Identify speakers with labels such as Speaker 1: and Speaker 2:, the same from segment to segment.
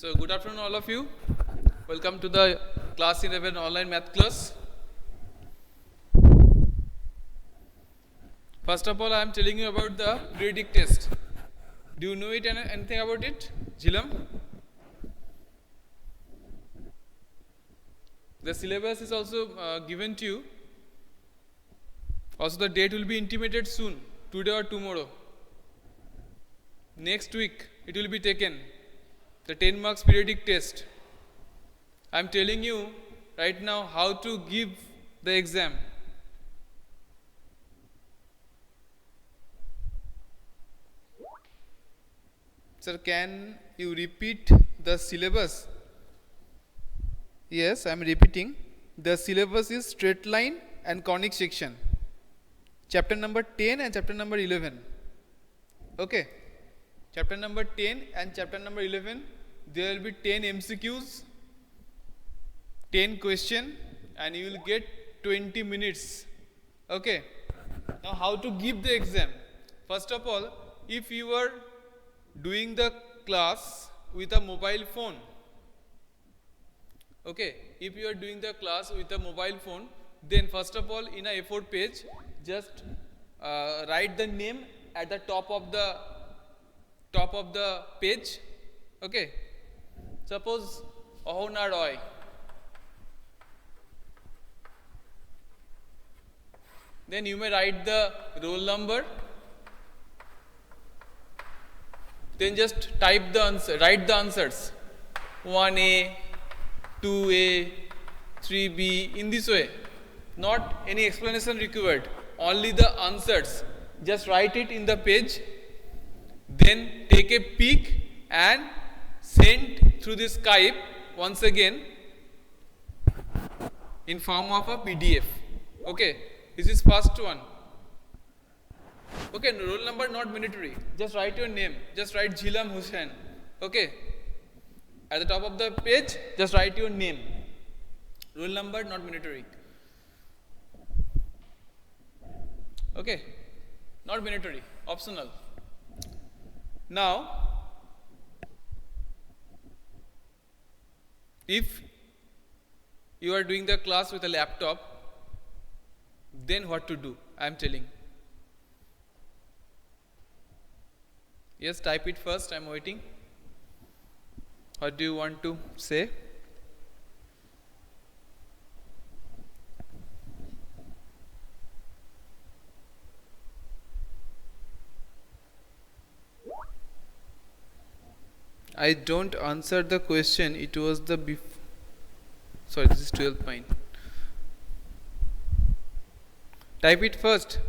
Speaker 1: So good afternoon all of you. Welcome to the class 11 online math class. First of all, I am telling you about the periodic test. Do you know anything about it? Jilam? The syllabus is also given to you. Also the date will be intimated soon, today or tomorrow. Next week it will be taken, the 10 marks periodic test. I am telling you right now how to give the exam. Sir, can you repeat the syllabus? Yes, I am repeating. The syllabus is straight line and conic section. Chapter number 10 and chapter number 11. Okay. Chapter number 10 and chapter number 11, there will be 10 MCQs, 10 question, and you will get 20 minutes. Okay. Now how to give the exam? First of all, if you are doing the class with a mobile phone, okay, if you are doing the class with a mobile phone, then first of all in a A4 page, just write the name at the top of the page. Okay, suppose Ahona Roy. Then you may write the roll number. Then just type the answer, write the answers 1A, 2A, 3B, in this way. Not any explanation required, only the answers. Just write it in the page, then take a pic and send through the Skype once again in form of a PDF. Okay, this is first one. Okay, roll number not mandatory. Just write your name. Just write Jilam Hussain. Okay. At the top of the page, just write your name. Roll number not mandatory. Okay. Not mandatory. Optional. Now, if you are doing the class with a laptop, then what to do? I am telling. Yes, type it first, I am waiting. What do you want to say? I don't answer the question, it was the sorry, this is 12th point. Type it first.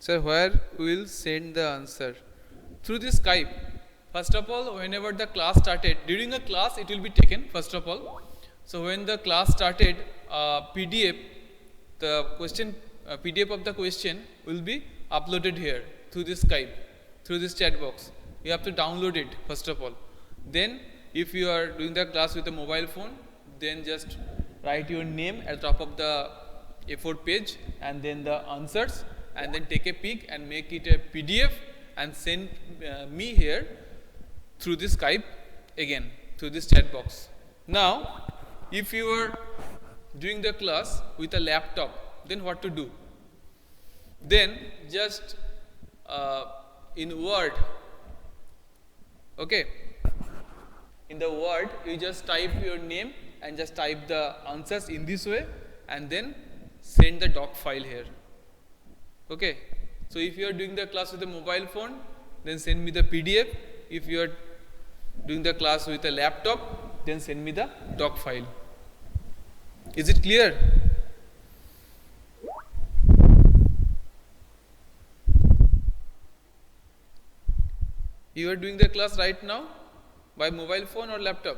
Speaker 1: So where we will send the answer? Through this Skype. First of all, whenever the class started, during a class it will be taken first of all. So when the class started, PDF, the question, PDF of the question will be uploaded here through this Skype, through this chat box. You have to download it first of all. Then if you are doing the class with a mobile phone, then just write your name at the top of the A4 page and then the answers, and then take a pic and make it a PDF and send me here through this Skype again, through this chat box. Now, if you are doing the class with a laptop, then what to do? Then just in Word, okay, in the Word you just type your name and just type the answers in this way and then send the doc file here. Okay, so if you are doing the class with a mobile phone, then send me the PDF. If you are doing the class with a laptop, then send me the doc file. Is it clear? You are doing the class right now by mobile phone or laptop?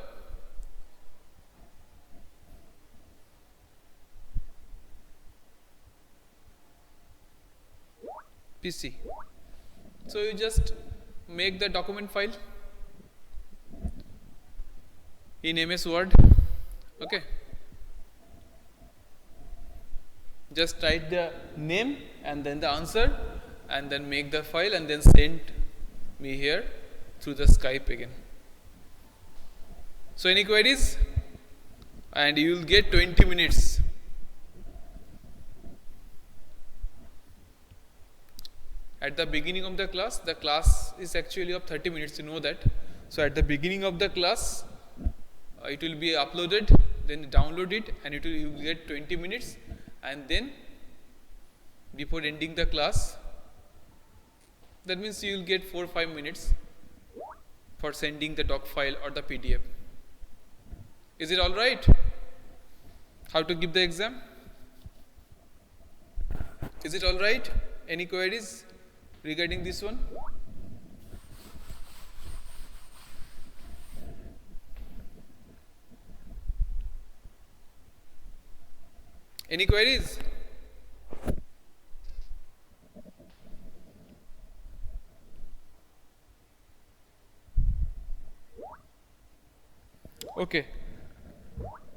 Speaker 1: PC. So you just make the document file in MS Word. Okay. Just write the name and then the answer, and then make the file and then send me here through the Skype again. So any queries? And you will get 20 minutes. At the beginning of the class is actually of 30 minutes, you know that. So at the beginning of the class, it will be uploaded, then download it, and you will get 20 minutes. And then before ending the class, that means you will get 4 or 5 minutes for sending the doc file or the PDF. Is it all right? How to give the exam? Is it all right? Any queries regarding this one? Any queries? Okay.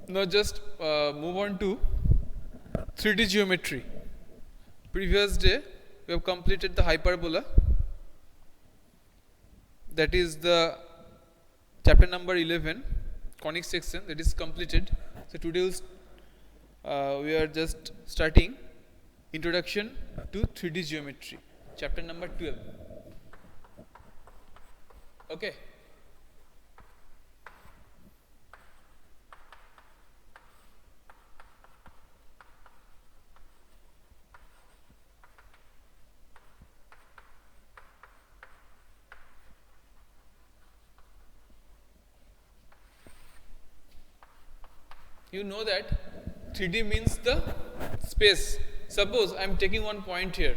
Speaker 1: Now just move on to 3D geometry. Previous day we have completed the hyperbola. That is the chapter number 11, conic section, that is completed. So today we are just starting introduction to 3D geometry, chapter number 12. Okay. You know that 3D means the space. Suppose I am taking one point here.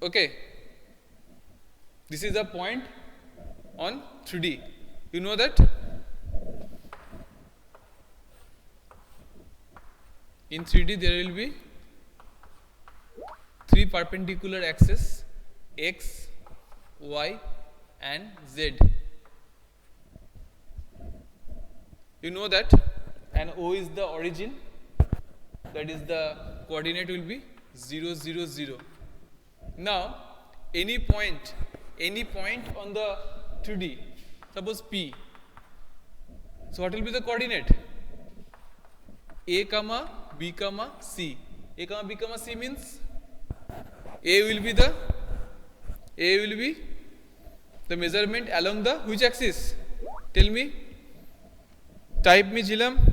Speaker 1: Okay. This is a point on 3D. You know that? In 3D there will be 3 perpendicular axes, X, Y and Z. You know that? And O is the origin, that is the coordinate will be 0, 0, 0. Now any point on the 2D, suppose P. So what will be the coordinate? A comma B comma C. A comma B comma C means A will be the measurement along the which axis? Tell me. Type me, Jilam.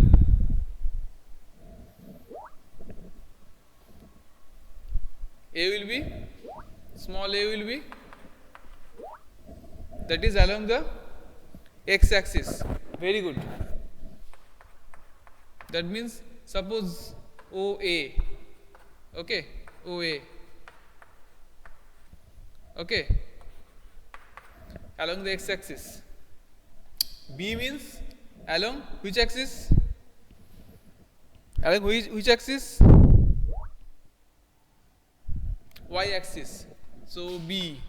Speaker 1: Small a will be, that is along the x axis. Very good. That means suppose OA. Okay, OA. Okay, along the x axis. B means along which axis? Along which axis? Y axis. So B.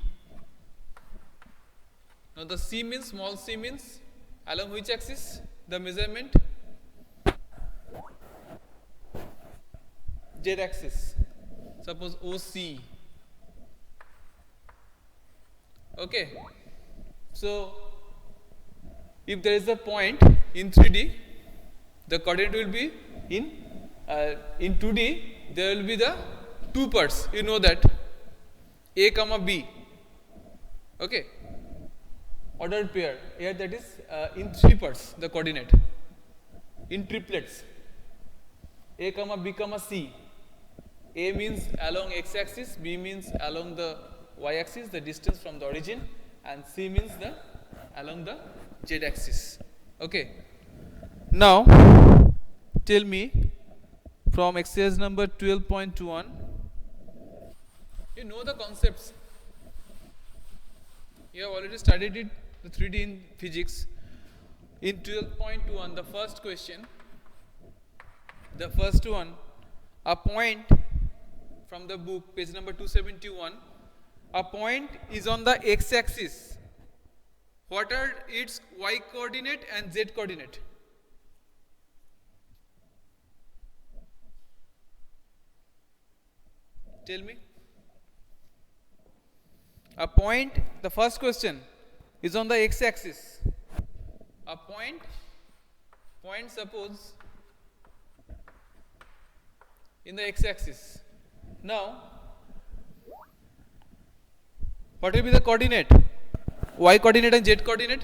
Speaker 1: Now the C means, small c means along which axis? The measurement? Z axis. Suppose OC. Okay. So if there is a point in 3D, the coordinate will be in 2D there will be the 2 parts. You know that A comma B. Okay. Ordered pair. Here that is in 3 parts the coordinate. In triplets. A comma B comma C. A means along x axis, B means along the y axis, the distance from the origin, and C means along the z axis. Okay. Now tell me from exercise number 12.1, you know the concepts. You have already studied it, the 3D in physics. In 12.1, the first question, the first one, a point from the book, page number 271, a point is on the x axis. What are its y coordinate and z coordinate? Tell me. A point, the first question is on the x-axis. A point suppose in the x-axis. Now, what will be the coordinate? Y coordinate and Z coordinate?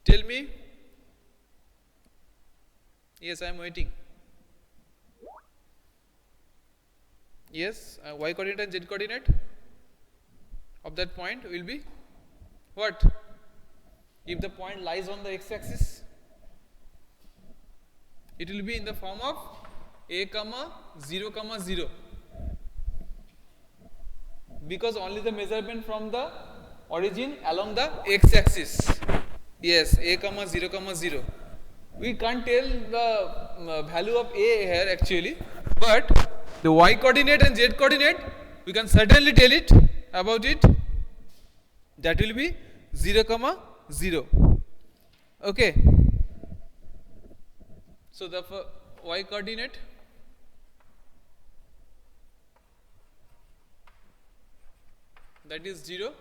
Speaker 1: Tell me. Yes, I am waiting. Yes, y coordinate and z coordinate of that point will be what? If the point lies on the x-axis, it will be in the form of a comma 0 comma 0, because only the measurement from the origin along the x-axis. Yes, a comma 0 comma 0. We can't tell the value of a here actually, but the y coordinate and z coordinate we can certainly tell it about it. That will be 0 comma 0. Okay. So the y coordinate that is 0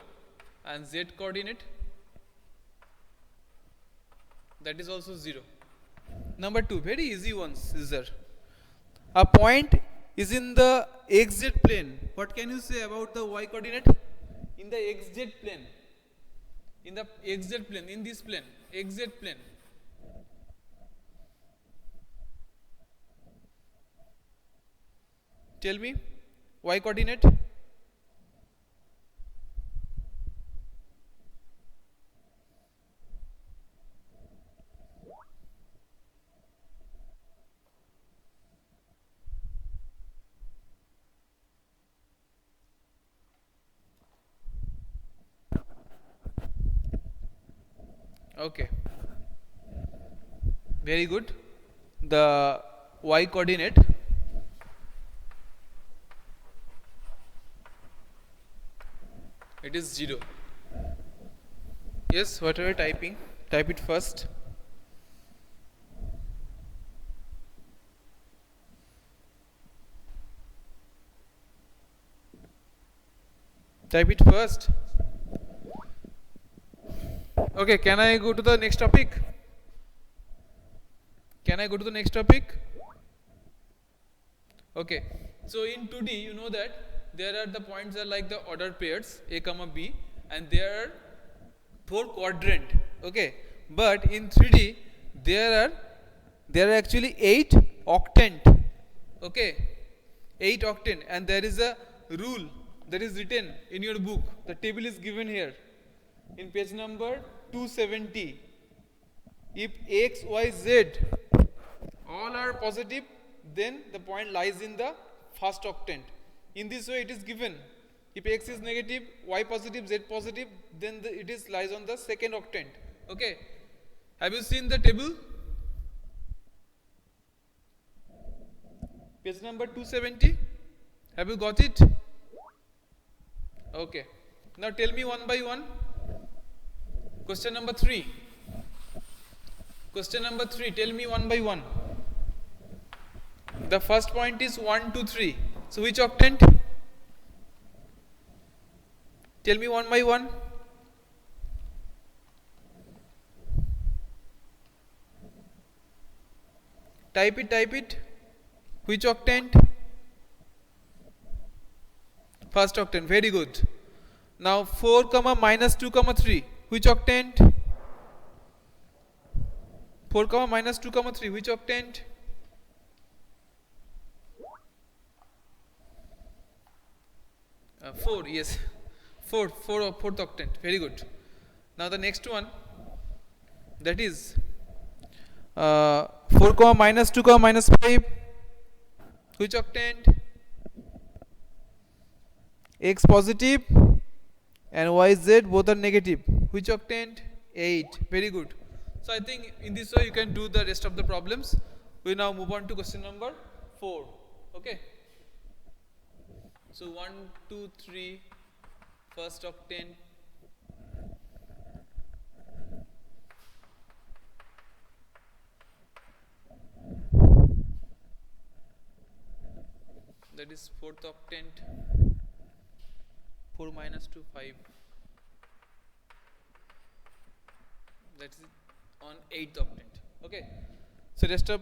Speaker 1: and z coordinate that is also 0. Number 2, very easy ones is there. A point is in the xz plane. What can you say about the y coordinate? In the xz plane. In the xz plane, in this plane, xz plane. Tell me, y coordinate? Okay, very good. The y coordinate it is 0. Yes, what are you typing? Type it first. Type it first. Okay, can I go to the next topic? Can I go to the next topic? Okay, so in 2D you know that there are the points are like the ordered pairs a comma b, and there are 4 quadrant. Okay, but in 3D there are actually 8 octant. Okay, 8 octant, and there is a rule that is written in your book. The table is given here in page number 270. If x, y, z all are positive, then the point lies in the first octant. In this way it is given. If x is negative, y positive, z positive, then it is lies on the second octant. Okay. Have you seen the table? Page number 270. Have you got it? Okay. Now tell me one by one. Question number 3. Question number 3. Tell me one by one. The first point is 1, 2, 3. So which octant? Tell me one by one. Type it, type it. Which octant? First octant. Very good. Now 4 comma minus 2 comma 3. Which octant? 4 comma minus 2 comma 3. Which octant? Four, yes. Fourth octant. Very good. Now the next one, that is 4 comma minus 2 comma minus 5. Which octant? X positive and y z both are negative. Which octant? 8. Very good. So I think in this way you can do the rest of the problems. We now move on to question number 4. Okay. So 1, 2, 3, first octant. that is 4th octant. 4 minus 2 5, that is on 8th octant. Okay, so rest of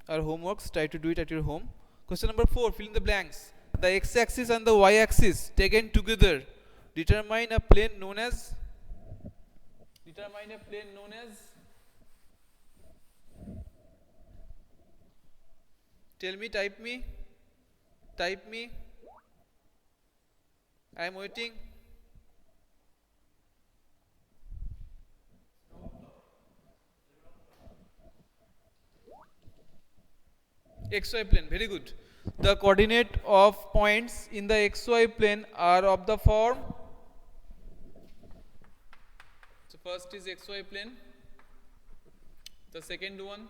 Speaker 1: our homeworks, try to do it at your home. Question number 4, fill in the blanks. The x-axis and the y-axis taken together determine a plane known as tell me, type me, I am waiting. XY plane, very good. The coordinate of points in the XY plane are of the form. So first is XY plane. The second one,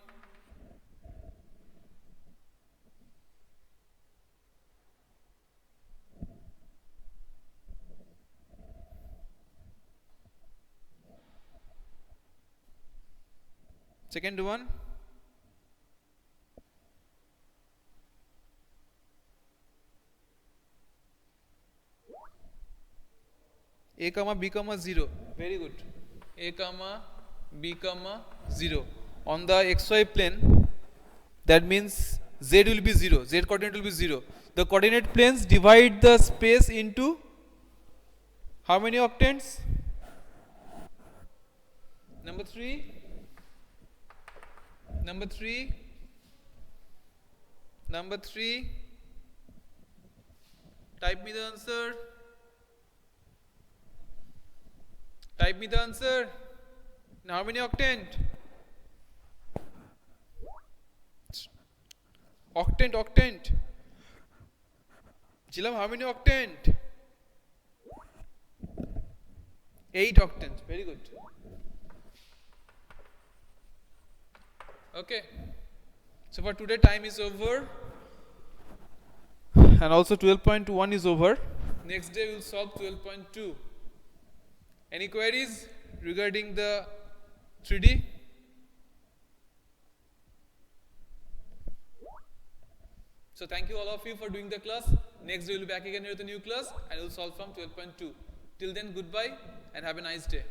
Speaker 1: a comma b comma 0, very good. A comma b comma 0 on the xy plane, that means z will be 0, z coordinate will be 0. The coordinate planes divide the space into how many octants? Number 3, type me the answer. Now how many octant? Octant. Chilam, how many octant? 8 octants, very good. Okay, so for today time is over, and also 12.1 is over. Next day we will solve 12.2. Any queries regarding the 3D? So thank you all of you for doing the class. Next day we will be back again with a new class and we will solve from 12.2. Till then, goodbye and have a nice day.